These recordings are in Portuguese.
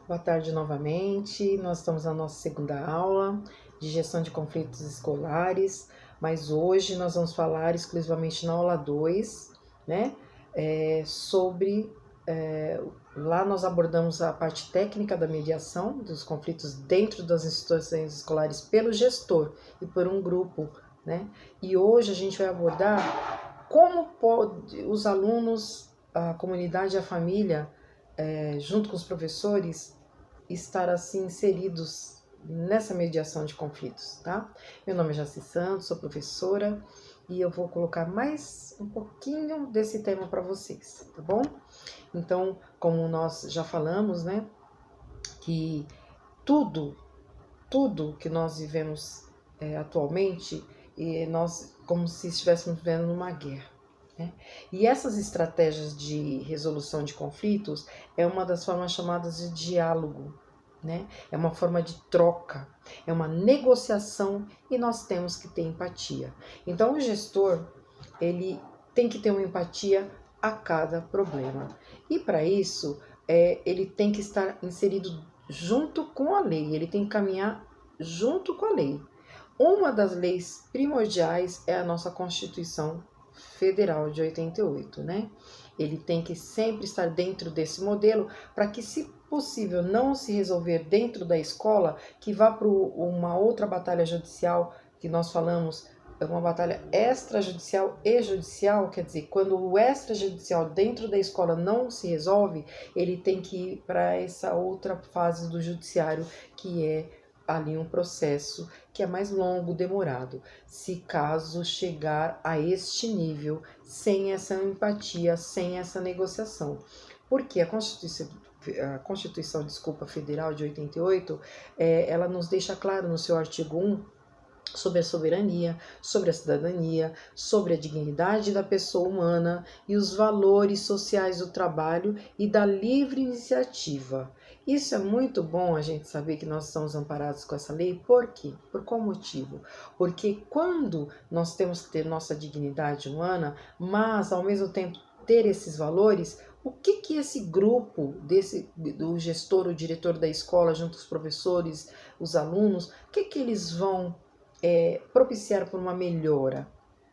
Boa tarde novamente. Nós estamos na nossa segunda aula de gestão de conflitos escolares, mas hoje nós vamos falar exclusivamente na aula 2, né? Sobre. Lá nós abordamos a parte técnica da mediação dos conflitos dentro das instituições escolares pelo gestor e por um grupo, né? E hoje a gente vai abordar como pode os alunos, a comunidade e a família, junto com os professores, estar assim inseridos nessa mediação de conflitos, tá? Meu nome é Jaci Santos, sou professora e eu vou colocar mais um pouquinho desse tema para vocês, tá bom? Então, como nós já falamos, né, que tudo que nós vivemos atualmente, nós como se estivéssemos vivendo numa guerra. Né? E essas estratégias de resolução de conflitos é uma das formas chamadas de diálogo, né? É uma forma de troca, é uma negociação e nós temos que ter empatia. Então o gestor, ele tem que ter uma empatia a cada problema. E para isso, ele tem que estar inserido junto com a lei, ele tem que caminhar junto com a lei. Uma das leis primordiais é a nossa Constituição Federal de 88, né? Ele tem que sempre estar dentro desse modelo para que, se possível, não se resolver dentro da escola, que vá para uma outra batalha judicial, que nós falamos, uma batalha extrajudicial e judicial, quer dizer, quando o extrajudicial dentro da escola não se resolve, ele tem que ir para essa outra fase do judiciário, que é ali um processo que é mais longo, demorado, se caso chegar a este nível, sem essa empatia, sem essa negociação. Porque a Constituição Federal de 88, ela nos deixa claro no seu artigo 1, sobre a soberania, sobre a cidadania, sobre a dignidade da pessoa humana e os valores sociais do trabalho e da livre iniciativa. Isso é muito bom a gente saber que nós estamos amparados com essa lei. Por quê? Por qual motivo? Porque quando nós temos que ter nossa dignidade humana, mas ao mesmo tempo ter esses valores, o que esse grupo, do gestor, o diretor da escola, junto com os professores, os alunos, o que eles vão propiciar por uma melhora,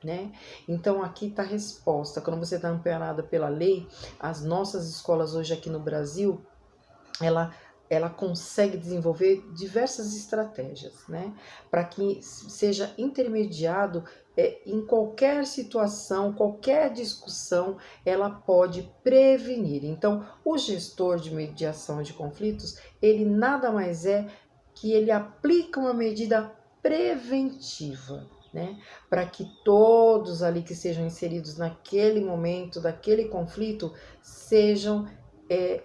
né? Então aqui está a resposta. Quando você está amparada pela lei, as nossas escolas hoje aqui no Brasil, ela consegue desenvolver diversas estratégias, né? Para que seja intermediado em qualquer situação, qualquer discussão, ela pode prevenir. Então, o gestor de mediação de conflitos, ele nada mais é que ele aplica uma medida preventiva, né? Para que todos ali que sejam inseridos naquele momento, daquele conflito, sejam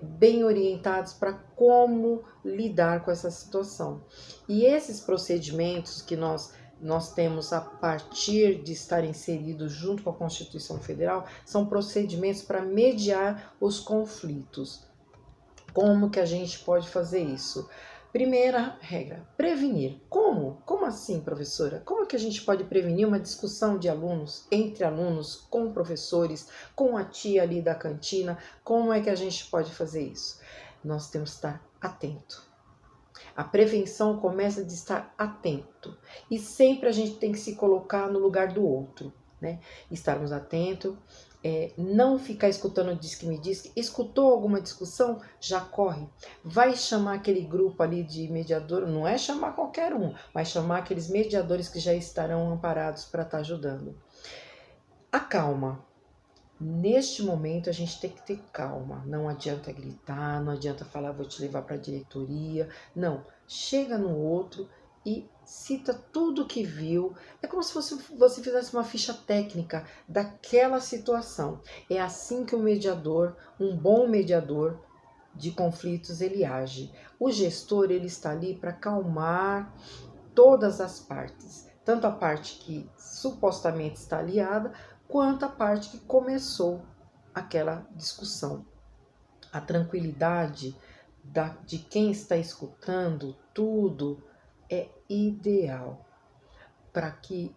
bem orientados para como lidar com essa situação. E esses procedimentos que nós temos a partir de estar inseridos junto com a Constituição Federal, são procedimentos para mediar os conflitos. Como que a gente pode fazer isso? Primeira regra, prevenir. Como? Como assim, professora? Como que a gente pode prevenir uma discussão de alunos, entre alunos, com professores, com a tia ali da cantina? Como é que a gente pode fazer isso? Nós temos que estar atento. A prevenção começa de estar atento. E sempre a gente tem que se colocar no lugar do outro, né? Estarmos atentos, não ficar escutando diz que me diz. Escutou alguma discussão? Já corre. Vai chamar aquele grupo ali de mediador, não é chamar qualquer um, mas chamar aqueles mediadores que já estarão amparados para estar ajudando. Acalma. Neste momento a gente tem que ter calma, não adianta gritar, não adianta falar vou te levar para a diretoria, não, chega no outro e cita tudo que viu, é como se você fizesse uma ficha técnica daquela situação. É assim que o mediador, um bom mediador de conflitos, ele age. O gestor, ele está ali para acalmar todas as partes, tanto a parte que supostamente está aliada, quanto a parte que começou aquela discussão. A tranquilidade de quem está escutando tudo é ideal. Para quê?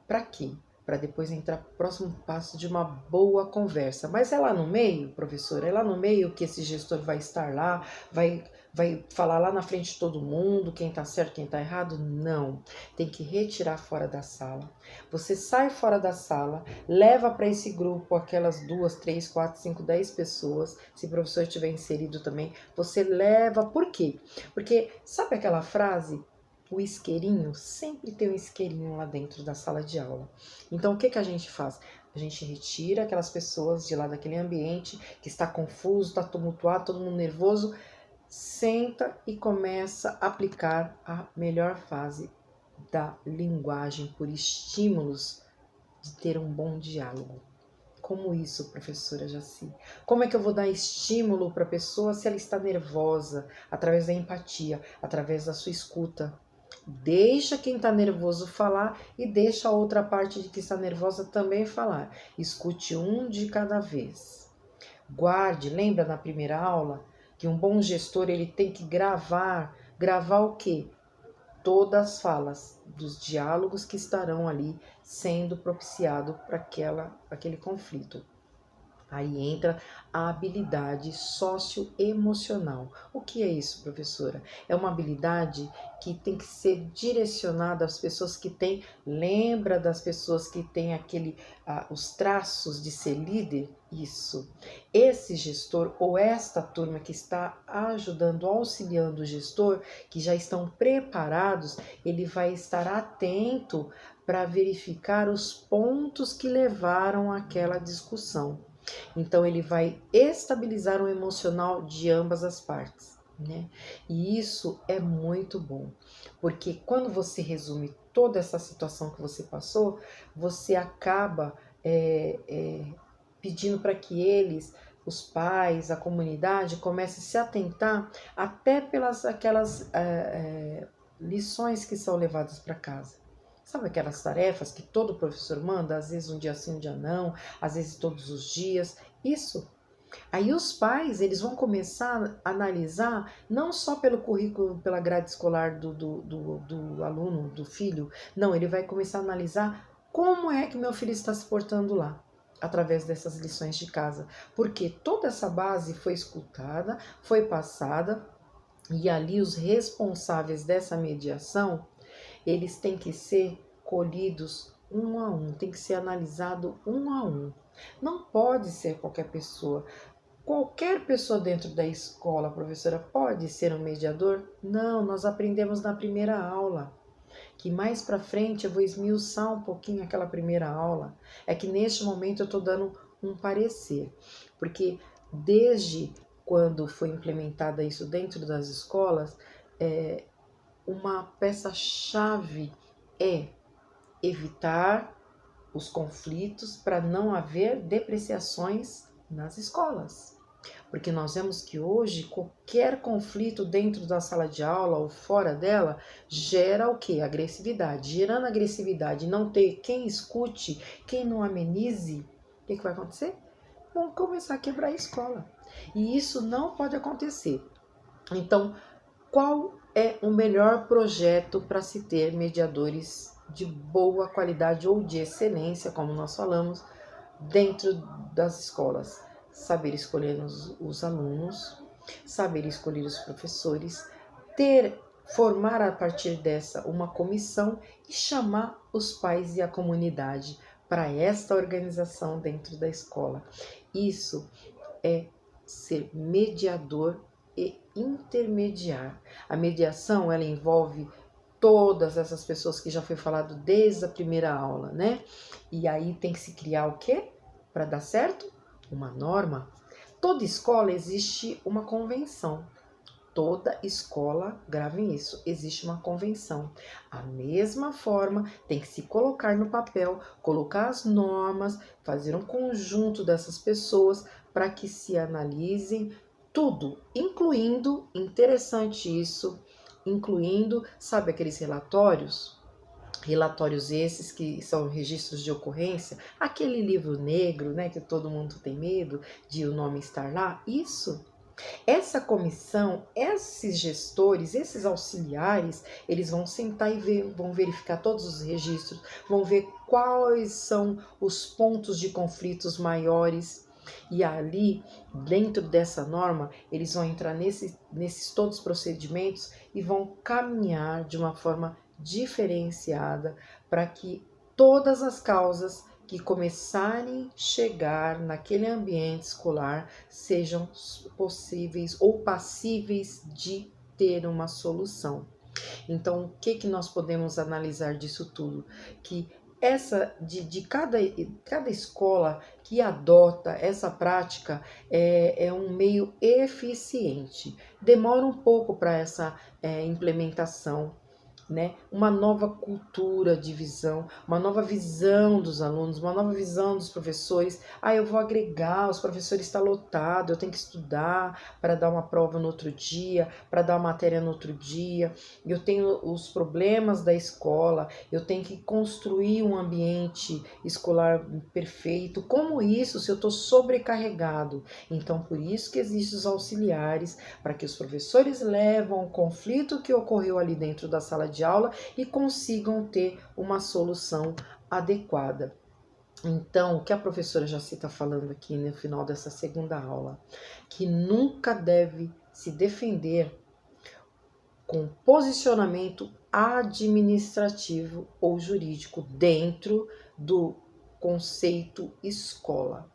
Para depois entrar no próximo passo de uma boa conversa. Mas é lá no meio, professora, é lá no meio que esse gestor vai estar lá, vai vai falar lá na frente de todo mundo quem tá certo, quem tá errado? Não. Tem que retirar fora da sala. Você sai fora da sala, leva para esse grupo aquelas 2, 3, 4, 5, 10 pessoas, se o professor estiver inserido também, você leva. Por quê? Porque sabe aquela frase? O isqueirinho, sempre tem um isqueirinho lá dentro da sala de aula. Então, o que a gente faz? A gente retira aquelas pessoas de lá daquele ambiente que está confuso, está tumultuado, todo mundo nervoso, senta e começa a aplicar a melhor fase da linguagem por estímulos de ter um bom diálogo. Como isso, professora Jaci? Como é que eu vou dar estímulo para a pessoa se ela está nervosa? Através da empatia, através da sua escuta. Deixa quem está nervoso falar e deixa a outra parte de que está nervosa também falar. Escute um de cada vez. Guarde, lembra na primeira aula que um bom gestor ele tem que gravar. Gravar o quê? Todas as falas dos diálogos que estarão ali sendo propiciado para aquele conflito. Aí entra a habilidade socioemocional. O que é isso, professora? É uma habilidade que tem que ser direcionada às pessoas que têm, lembra das pessoas que têm os traços de ser líder? Isso. Esse gestor ou esta turma que está ajudando, auxiliando o gestor, que já estão preparados, ele vai estar atento para verificar os pontos que levaram àquela discussão. Então, ele vai estabilizar o emocional de ambas as partes, né? E isso é muito bom, porque quando você resume toda essa situação que você passou, você acaba pedindo para que eles, os pais, a comunidade, comecem a se atentar até pelas aquelas lições que são levadas para casa. Sabe aquelas tarefas que todo professor manda, às vezes um dia sim, um dia não, às vezes todos os dias? Isso. Aí os pais, eles vão começar a analisar, não só pelo currículo, pela grade escolar do aluno, do filho, não, ele vai começar a analisar como é que meu filho está se portando lá, através dessas lições de casa. Porque toda essa base foi escutada, foi passada, e ali os responsáveis dessa mediação, eles têm que ser colhidos um a um, tem que ser analisado um a um. Não pode ser qualquer pessoa. Qualquer pessoa dentro da escola, professora, pode ser um mediador? Não, nós aprendemos na primeira aula. Que mais para frente eu vou esmiuçar um pouquinho aquela primeira aula. É que neste momento eu estou dando um parecer. Porque desde quando foi implementada isso dentro das escolas, uma peça-chave é evitar os conflitos para não haver depreciações nas escolas. Porque nós vemos que hoje qualquer conflito dentro da sala de aula ou fora dela gera o quê? Agressividade. Gerando agressividade, não ter quem escute, quem não amenize, o que vai acontecer? Vão começar a quebrar a escola. E isso não pode acontecer. Então, qual é o melhor projeto para se ter mediadores de boa qualidade ou de excelência, como nós falamos, dentro das escolas? Saber escolher os alunos, saber escolher os professores, formar a partir dessa uma comissão e chamar os pais e a comunidade para esta organização dentro da escola. Isso é ser mediador e intermediar. A mediação, ela envolve todas essas pessoas que já foi falado desde a primeira aula, né? E aí tem que se criar o quê? Para dar certo? Uma norma. Toda escola existe uma convenção. Toda escola, gravem isso, existe uma convenção. A mesma forma, tem que se colocar no papel, colocar as normas, fazer um conjunto dessas pessoas para que se analisem tudo, incluindo, interessante isso, incluindo, sabe aqueles relatórios? Relatórios esses que são registros de ocorrência, aquele livro negro, né, que todo mundo tem medo de o nome estar lá, isso. Essa comissão, esses gestores, esses auxiliares, eles vão sentar e vão verificar todos os registros, vão ver quais são os pontos de conflitos maiores, E ali, dentro dessa norma, eles vão entrar nesses todos os procedimentos e vão caminhar de uma forma diferenciada para que todas as causas que começarem a chegar naquele ambiente escolar sejam possíveis ou passíveis de ter uma solução. Então, o que nós podemos analisar disso tudo? Que cada escola que adota essa prática é um meio eficiente. Demora um pouco para essa implementação, né? Uma nova cultura de visão, uma nova visão dos alunos, uma nova visão dos professores. Eu vou agregar, os professores estão lotados, eu tenho que estudar para dar uma prova no outro dia, para dar uma matéria no outro dia. Eu tenho os problemas da escola, eu tenho que construir um ambiente escolar perfeito. Como isso se eu estou sobrecarregado? Então, por isso que existem os auxiliares, para que os professores levam o conflito que ocorreu ali dentro da sala de aula e consigam ter uma solução adequada. Então, o que a professora Jaci está falando aqui no final dessa segunda aula, que nunca deve se defender com posicionamento administrativo ou jurídico dentro do conceito escola,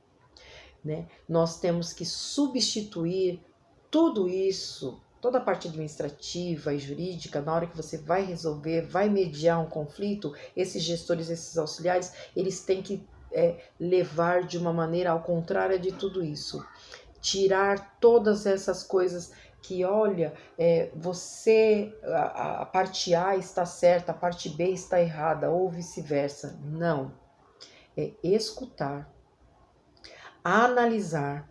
né? Nós temos que substituir tudo isso, toda a parte administrativa e jurídica, na hora que você vai resolver, vai mediar um conflito, esses gestores, esses auxiliares, eles têm que levar de uma maneira ao contrário de tudo isso. Tirar todas essas coisas que, olha, a parte A está certa, a parte B está errada, ou vice-versa. Não. É escutar, analisar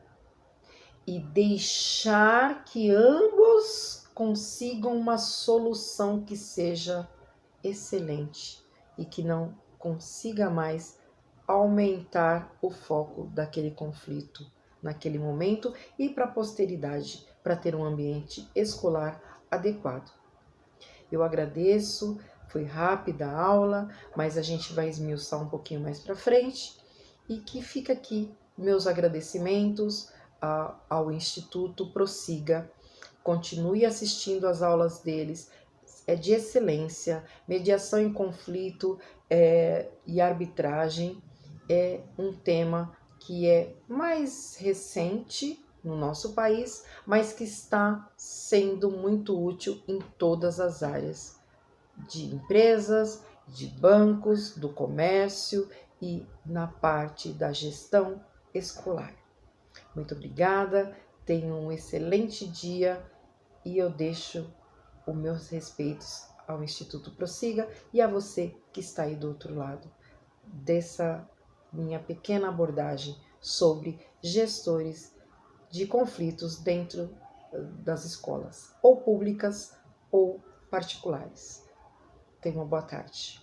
e deixar que ambos consigam uma solução que seja excelente e que não consiga mais aumentar o foco daquele conflito naquele momento e para a posteridade, para ter um ambiente escolar adequado. Eu agradeço, foi rápida a aula, mas a gente vai esmiuçar um pouquinho mais para frente e que fica aqui meus agradecimentos ao Instituto Prossiga. Continue assistindo às aulas deles, é de excelência. Mediação em conflito e arbitragem é um tema que é mais recente no nosso país, mas que está sendo muito útil em todas as áreas de empresas, de bancos, do comércio e na parte da gestão escolar. Muito obrigada, tenha um excelente dia e eu deixo os meus respeitos ao Instituto Prossiga e a você que está aí do outro lado dessa minha pequena abordagem sobre gestores de conflitos dentro das escolas, ou públicas ou particulares. Tenha uma boa tarde.